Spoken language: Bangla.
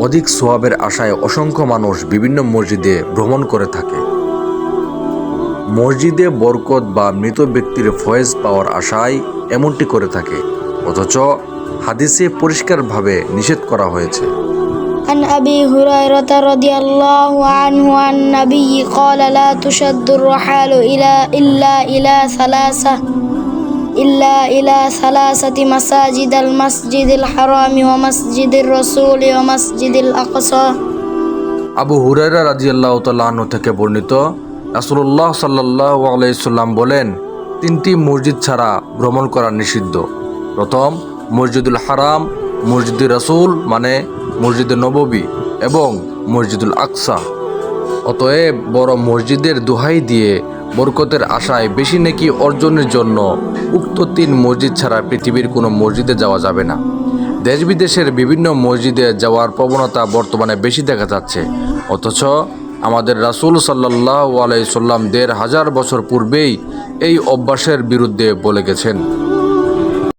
অধিক সওয়াবের আশায় অসংখ্য মানুষ বিভিন্ন মসজিদে ভ্রমণ করে থাকে। মসজিদে বরকত বা মৃত ব্যক্তির ফয়েজ পাওয়ার আশায় এমনটি করে থাকে, অথচ হাদিসে পরিষ্কারভাবে নিষেধ করা হয়েছে। عن أبي هريرة رضي الله عنه عن النبي قال لا تشد الرحال إلا إلى ثلاثة مساجد المسجد الحرام ومسجد الرسول ومسجد الأقصى। আবু হুরায়রা রাদিয়াল্লাহু তাআলা আনহু থেকে বর্ণিত, রাসূলুল্লাহ সাল্লাল্লাহু আলাইহি সাল্লাম বলেন, তিনটি মসজিদ ছাড়া ভ্রমণ করা নিষিদ্ধ। প্রথম, মসজিদুল হারাম, মসজিদুর রাসূল মানে মসজিদে নববী এবং মসজিদুল আকসা। অতএব বড় মসজিদের দোহাই দিয়ে বরকতের আশায় বেশি নেকি অর্জনের জন্য উক্ত তিন মসজিদ ছাড়া পৃথিবীর কোনো মসজিদে যাওয়া যাবে না। দেশ বিদেশের বিভিন্ন মসজিদে যাওয়ার প্রবণতা বর্তমানে বেশি দেখা যাচ্ছে, অথচ আমাদের রাসূল সাল্লাল্লাহু আলাইহি সাল্লাম ১৫০০ বছর পূর্বেই এই অভ্যাসের বিরুদ্ধে বলে গেছেন।